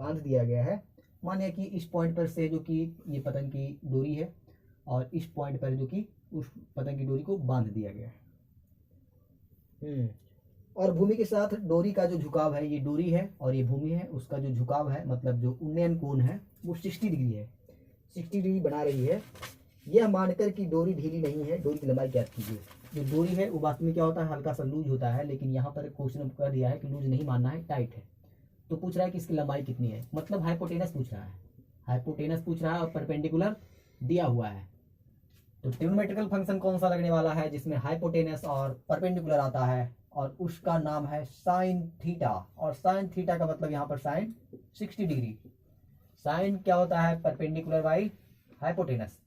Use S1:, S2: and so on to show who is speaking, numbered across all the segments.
S1: बांध दिया गया है। मानिए कि इस पॉइंट पर से जो कि ये पतंग की डोरी है और इस पॉइंट पर जो कि उस पतंग की डोरी को बांध दिया गया है। और भूमि के साथ डोरी का जो झुकाव है, ये डोरी है और ये भूमि है, उसका जो झुकाव है मतलब जो उन्नयन कोण है वो 60 डिग्री है, 60 डिग्री बना रही है। यह मानकर कि डोरी ढीली नहीं है, डोरी की लंबाई ज्ञात कीजिए। जो डोरी है वो वास्तव में क्या होता है, हल्का सा लूज होता है, लेकिन यहाँ पर क्वेश्चन कर दिया है कि लूज नहीं मानना है, टाइट है। तो पूछ रहा है कि इसकी लंबाई कितनी है, मतलब हाइपोटेनस पूछ रहा है, हाइपोटेनस पूछ रहा है और परपेंडिकुलर दिया हुआ है। तो ट्रिग्नोमेट्रिकल फंक्शन कौन सा लगने वाला है जिसमें हाइपोटेनस और परपेंडिकुलर आता है, और उसका नाम है साइन थीटा। और साइन थीटा का मतलब यहाँ पर साइन 60 डिग्री। साइन क्या होता है, परपेंडिकुलर बाई हाइपोटेनस।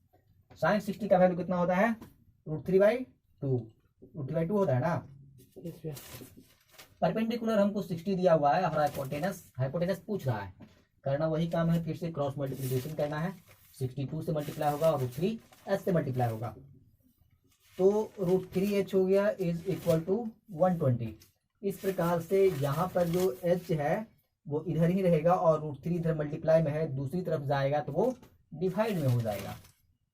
S1: साइन 60 का वैल्यू कितना होता है, √3/2, √3/2 होता है ना। परपेंडिकुलर हमको 60 दिया हुआ है और हाइपोटेनस पूछ रहा है, करना वही काम है, फिर से क्रॉस मल्टीप्लिकेशन करना है। 62 से मल्टीप्लाई होगा और √3h से मल्टीप्लाई होगा, तो √3h हो गया इज इक्वल टू 120। इस प्रकार से यहाँ पर जो h है वो इधर ही रहेगा और √3 इधर मल्टीप्लाई में है, दूसरी तरफ जाएगा तो वो डिवाइड में हो जाएगा।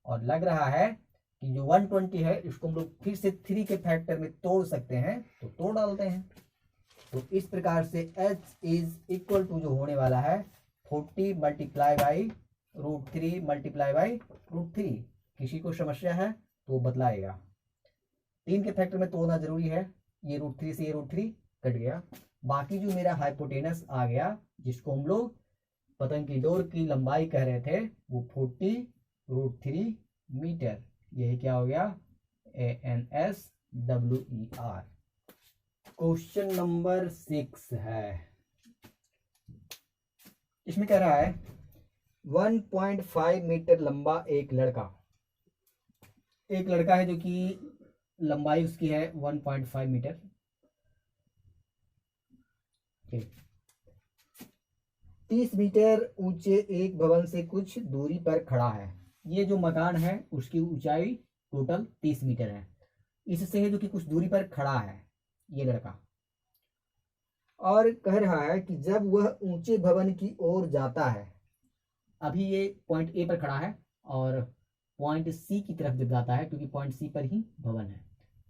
S1: और लग रहा है कि जो 120 है इसको हम लोग फिर से 3 के फैक्टर में तोड़ सकते हैं, तो तोड़ डालते हैं। तो इस प्रकार से h इज इक्वल टू जो होने वाला है 40 मल्टीप्लाई बाई √3 मल्टीप्लाई बाई √3। किसी को समस्या है तो बतलाएगा। 3 के फैक्टर में तोड़ना जरूरी है। ये √3 से ये √3 कट गया, बाकी जो मेरा हाइपोटेनस आ गया जिसको हम लोग पतंग की डोर की लंबाई कह रहे थे वो 40 √3 मीटर, यही क्या हो गया, ANSWER। क्वेश्चन नंबर 6 है, इसमें कह रहा है 1.5 मीटर लंबा एक लड़का है जो कि लंबाई उसकी है 1.5 मीटर। 30 मीटर ऊंचे एक भवन से कुछ दूरी पर खड़ा है। ये जो मकान है उसकी ऊंचाई टोटल 30 मीटर है। इससे है जो कि कुछ दूरी पर खड़ा है ये लड़का, और कह रहा है कि जब वह ऊंचे भवन की ओर जाता है, अभी ये पॉइंट ए पर खड़ा है और पॉइंट सी की तरफ जब जाता है, क्योंकि पॉइंट सी पर ही भवन है,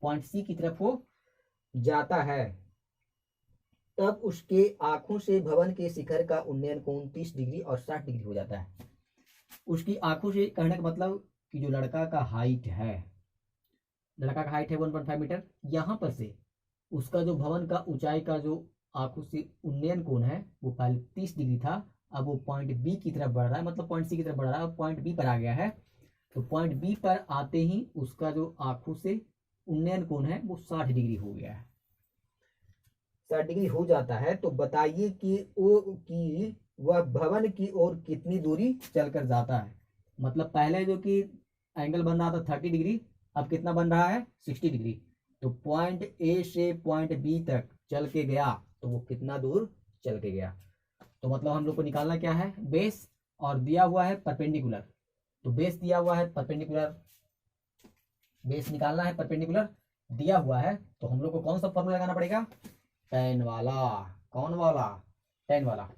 S1: पॉइंट सी की तरफ वो जाता है, तब उसके आंखों से भवन के शिखर का उन्नयन कोण 30 डिग्री और 60 डिग्री हो जाता है। उसकी आंखों से कहने का मतलब कि जो लड़का का हाइट है 1.5 मीटर, यहाँ पर से उसका जो भवन का ऊंचाई का जो आंखों से उन्नयन कोण है वो पहले 30 डिग्री था, अब वो पॉइंट बी की तरफ बढ़ रहा है, मतलब पॉइंट सी की तरफ बढ़ रहा है, अब पॉइंट बी पर आ गया है। तो पॉइंट बी पर आते ही उसका जो आंखों से उन्नयन कोण है वो 60 डिग्री हो गया है, 60 डिग्री हो जाता है। तो बताइए कि वह भवन की ओर कितनी दूरी चलकर जाता है। मतलब पहले जो कि एंगल बन रहा था 30 डिग्री, अब कितना बन रहा है 60 डिग्री। तो पॉइंट ए से पॉइंट बी तक चल के गया, तो वो कितना दूर चल के गया। तो मतलब हम लोग को निकालना क्या है, बेस, और दिया हुआ है परपेंडिकुलर। तो बेस दिया हुआ है परपेंडिकुलर, बेस निकालना है परपेंडिकुलर दिया हुआ है, तो हम लोग को कौन सा फॉर्मूला लगाना पड़ेगा, tan वाला। कौन वाला, tan वाला।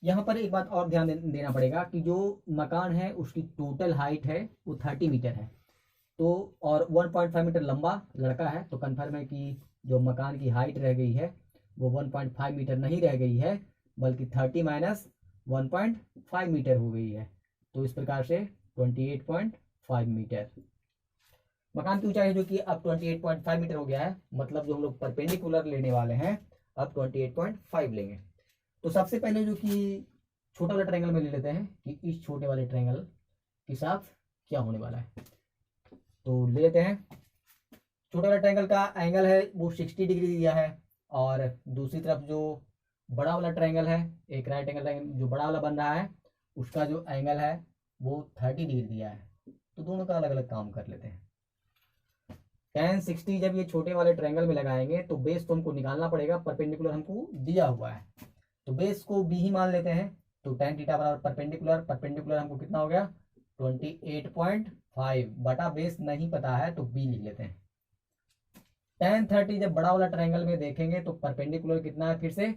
S1: यहाँ पर एक बात और ध्यान देना पड़ेगा कि जो मकान है उसकी टोटल हाइट है वो 30 मीटर है, तो और 1.5 मीटर लंबा लड़का है, तो कन्फर्म है कि जो मकान की हाइट रह गई है वो 1.5 मीटर नहीं रह गई है, बल्कि 30 माइनस 1.5 मीटर हो गई है। तो इस प्रकार से 28.5 मीटर मकान की ऊंचाई है, जो कि अब 28.5 मीटर हो गया है। मतलब जो हम लोग परपेंडिकुलर लेने वाले हैं अब 28.5 लेंगे। तो सबसे पहले जो कि छोटा वाला ट्रायंगल में ले लेते हैं कि इस छोटे वाले ट्रायंगल के साथ क्या होने वाला है। तो ले लेते हैं, छोटे वाला ट्रायंगल का एंगल है वो 60 डिग्री दिया है, और दूसरी तरफ जो बड़ा वाला ट्रायंगल है, एक राइट एंगल ट्रायंगल जो बड़ा वाला बन रहा है उसका जो एंगल है वो 30 डिग्री दिया है। तो दोनों का अलग अलग काम कर लेते हैं। tan 60 जब ये छोटे वाले ट्रायंगल में लगाएंगे तो बेस तो हमको निकालना पड़ेगा, परपेंडिकुलर हमको दिया हुआ है, तो बेस को बी ही मान लेते हैं। तो tan थीटा बराबर परपेंडिकुलर हमको कितना हो गया 28.5 बटा बेस नहीं पता है तो बी लिख लेते हैं। tan 30 जब बड़ा वाला ट्रायंगल में देखेंगे तो परपेंडिकुलर कितना है, फिर से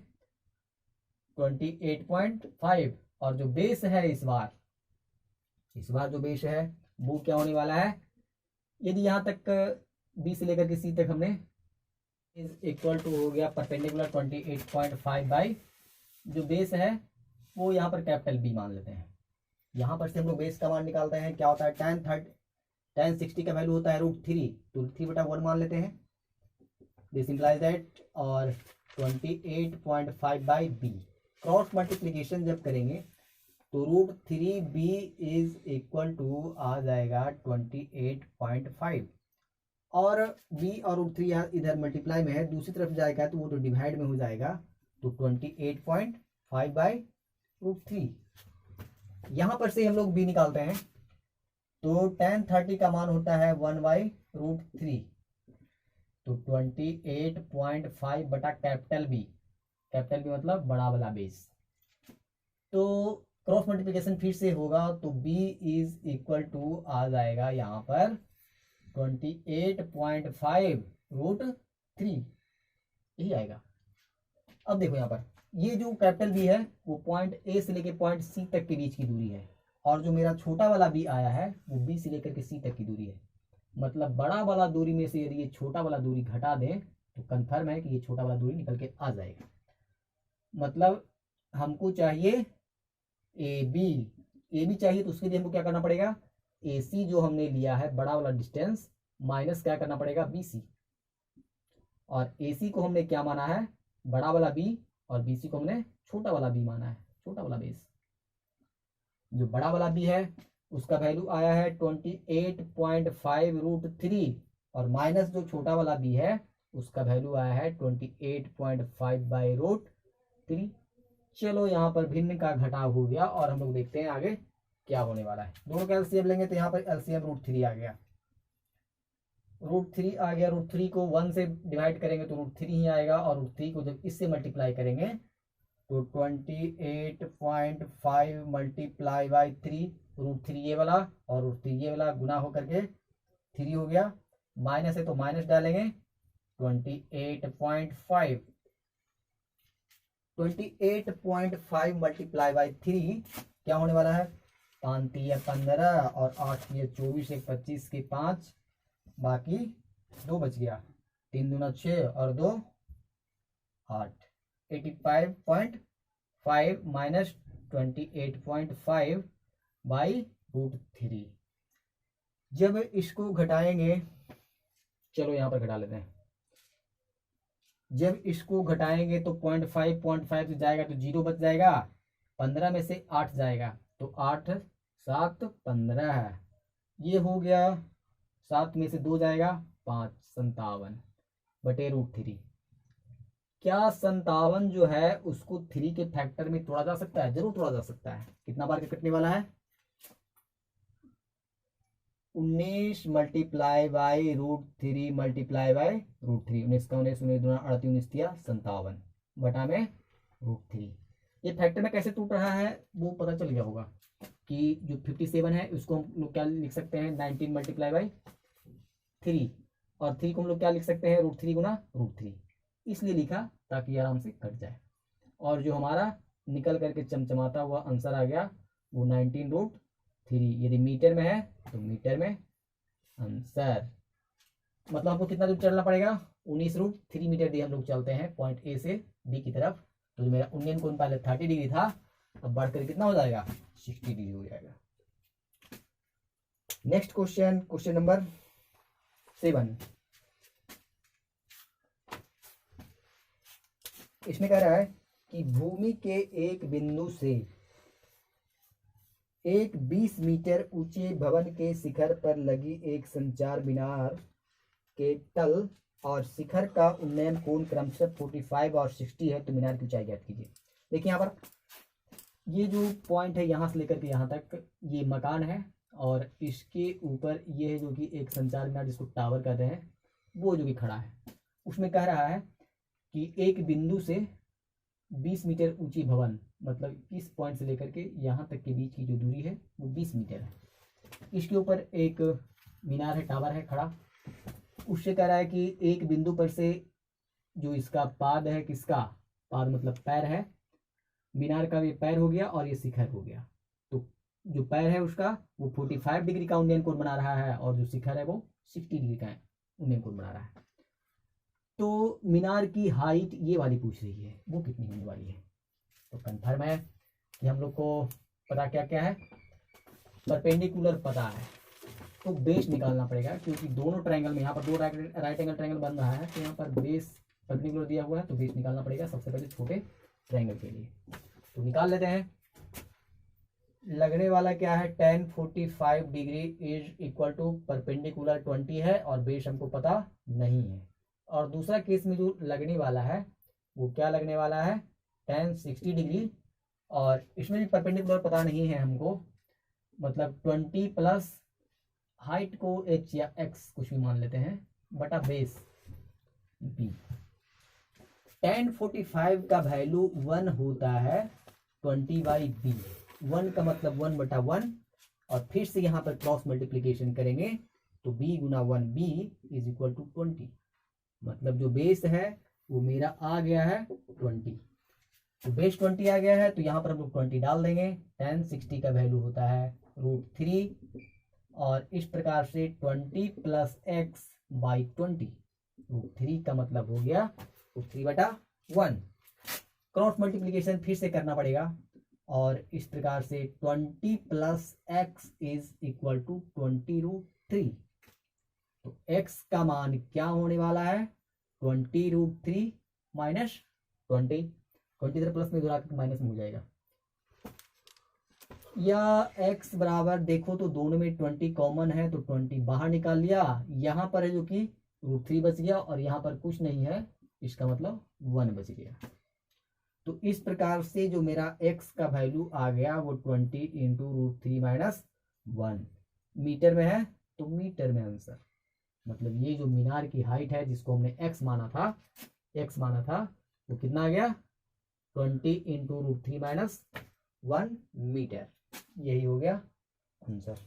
S1: 28.5, और जो बेस है इस बार जो बेस है वो क्या होने वाला है, यदि यहाँ तक बी से लेकर के सी तक हमने इज इक्वल टू हो गया परपेंडिकुलर 28.5 बाई जो बेस है वो यहाँ पर कैपिटल बी मान लेते हैं। यहाँ पर से हम लोग बेस का मान निकालते हैं, क्या होता है tan 60 का वैल्यू होता है √3, तो 3/1 मान लेते हैं, दिस इंप्लाइज दैट, और 28.5 बाई बी। क्रॉस मल्टीप्लीकेशन जब करेंगे तो √3b इज इक्वल टू आ जाएगा 28.5, और b और √3 इधर मल्टीप्लाई में है, दूसरी तरफ जाएगा तो वो तो डिवाइड में हो जाएगा, तो 28.5 बाई √3। यहां पर से हम लोग b निकालते हैं, तो tan 30 का मान होता है 1/√3, तो 28.5 बटा कैपिटल बी मतलब बड़ा वाला बेस। तो क्रॉस मल्टीप्लिकेशन फिर से होगा तो b इज इक्वल टू आ जाएगा यहाँ पर 28.5√3, यही आएगा। अब देखो यहाँ पर ये जो कैपिटल बी है वो पॉइंट ए से लेकर पॉइंट सी तक के बीच की दूरी है, और जो मेरा छोटा वाला बी आया है वो बी से लेकर के सी तक की दूरी है। मतलब बड़ा वाला दूरी में से यदि ये छोटा वाला दूरी घटा दें तो कंफर्म है कि ये छोटा वाला दूरी निकल के आ जाएगा। मतलब हमको चाहिए ए बी चाहिए, तो उसके लिए हमको क्या करना पड़ेगा, ए सी जो हमने लिया है बड़ा वाला डिस्टेंस माइनस क्या करना पड़ेगा बी सी, और ए सी को हमने क्या माना है बड़ा वाला बी, और बी सी को हमने छोटा वाला बी माना है, छोटा वाला बेस। जो बड़ा वाला बी है उसका वैल्यू आया है 28.5√3, और माइनस जो छोटा वाला बी है उसका वैल्यू आया है 28.5/√3। चलो यहाँ पर भिन्न का घटाव हो गया, और हम लोग देखते हैं आगे क्या होने वाला है। दोनों का एलसीएम लेंगे तो यहाँ पर एलसीएम √3 आ गया, √3 को 1 से डिवाइड करेंगे तो √3 ही आएगा, और √3 को जब इससे मल्टीप्लाई करेंगे तो 28.5 मल्टीप्लाई बाई 3, √3 ये वाला और √3 ये वाला गुना होकर के 3 हो गया, माइनस है तो माइनस डालेंगे 28.5 मल्टीप्लाई बाई 3 क्या होने वाला है, 5 × 15 और 8 × 24, 1 25 के 5, बाकी 2 बच गया, 3 दूना 6 और 2 8, 85.5 माइनस 28.5 बाई √3। जब इसको घटाएंगे, चलो यहां पर घटा लेते हैं, जब इसको घटाएंगे तो 0.5 से जाएगा तो 0 बच जाएगा, 15 में से 8 जाएगा तो 8 7 15, ये हो गया, 7 में से 2 जाएगा 5, 57/√3। क्या 57 जो है उसको 3 के फैक्टर में तोड़ा जा सकता है, जरूर तोड़ा जा सकता है। कितना बार के कटने वाला है, 19 मल्टीप्लाई बाई √3 मल्टीप्लाई बाई √3, 19 का 19, 19 दूना 38, 19 दिया 57 बटा में √3। ये फैक्टर में कैसे टूट रहा है वो पता चल गया होगा कि जो 57 है उसको हम लोग क्या लिख सकते हैं 19 मल्टीप्लाई बाई 3, और 3 को हम लोग क्या लिख सकते हैं √3 गुना √3, इसलिए लिखा ताकि आराम से कट जाए। और जो हमारा निकल करके चमचमाता हुआ आंसर आ गया वो 19√3, यदि मीटर में है तो मीटर में आंसर। मतलब हमको कितना दूर चलना पड़ेगा, 19√3 मीटर दी हम लोग चलते हैं पॉइंट ए से बी की तरफ। तो जो मेरा उन्नयन कोण पहले 30 डिग्री था अब बढ़कर कितना हो जाएगा 60 डिग्री हो जाएगा। Next question, question number 7। इसमें कह रहा है कि भूमि के एक बिंदु से एक 20 मीटर ऊंचे भवन के शिखर पर लगी एक संचार मीनार के तल और शिखर का उन्नयन कोण क्रमशः 45 और 60 है, तो मीनार की ऊंचाई ज्ञात कीजिए। देखिए यहाँ पर ये जो पॉइंट है यहाँ से लेकर के यहाँ तक ये मकान है, और इसके ऊपर ये है जो कि एक संचार मीनार जिसको टावर कहते हैं वो जो कि खड़ा है। उसमें कह रहा है कि एक बिंदु से 20 मीटर ऊंची भवन, मतलब इस पॉइंट से लेकर के यहाँ तक के बीच की जो दूरी है वो 20 मीटर है। इसके ऊपर एक मीनार है, टावर है खड़ा। उससे कह रहा है कि एक बिंदु पर से जो इसका पाद है, किसका पाद मतलब पैर है, मीनार का ये पैर हो गया और ये शिखर हो गया। तो जो पैर है उसका वो 45 डिग्री का उन्नयन कोण बना रहा है और जो शिखर है वो 60 डिग्री का उन्नयन कोण बना रहा है। तो मीनार की हाइट ये वाली पूछ रही है, वो कितनी होने वाली है। तो कन्फर्म है कि हम लोग को पता क्या क्या है, परपेंडिकुलर पता है, तो बेस निकालना पड़ेगा, क्योंकि दोनों ट्रायंगल में यहाँ पर दो राइट एंगल ट्रायंगल बन रहा है, तो यहाँ पर बेस परपेंडिकुलर दिया हुआ है, तो बेस निकालना पड़ेगा सबसे पहले छोटे ट्रायंगल के लिए। तो निकाल लेते हैं। लगने वाला क्या है, tan 45 degree is equal to perpendicular 20 है और बेस हमको पता नहीं है। और दूसरा केस में जो लगने वाला है वो क्या लगने वाला है, tan 60 डिग्री, और इसमें भी परपेंडिकुलर पता नहीं है हमको, मतलब 20 प्लस हाइट को h या x कुछ भी मान लेते हैं बटा बेस b। tan 45 का वैल्यू 1 होता है 20/b। 1 का मतलब 1/1, और फिर से यहाँ पर क्रॉस मल्टीप्लीकेशन करेंगे तो b गुना 1b इज इक्वल टू 20। मतलब जो बेस है वो मेरा आ गया है 20। तो बेस 20 आ गया है, तो यहाँ पर हम लोग 20 डाल देंगे। tan 60 का वैल्यू होता है √3, और इस प्रकार से 20 प्लस x/20, √3 का मतलब हो गया √3/1। क्रॉस मल्टीप्लीकेशन फिर से करना पड़ेगा, और इस प्रकार से 20 plus x is equal to 20√3। तो x का मान क्या होने वाला है, 20√3 माइनस 20 इधर प्लस में घुरा कर माइनस में हो जाएगा, या x बराबर देखो तो दोनों में 20 कॉमन है, तो 20 बाहर निकाल लिया, यहाँ पर है जो कि √3 बच गया, और यहाँ पर कुछ नहीं है, इसका मतलब 1 बच गया। तो इस प्रकार से जो मेरा x का वैल्यू आ गया वो 20 इंटू √3 माइनस 1 मीटर में है, तो मीटर में आंसर। मतलब ये जो मीनार की हाइट है जिसको हमने x माना था वो कितना आ गया, 20 इंटू √3 माइनस 1 मीटर। यही हो गया आंसर।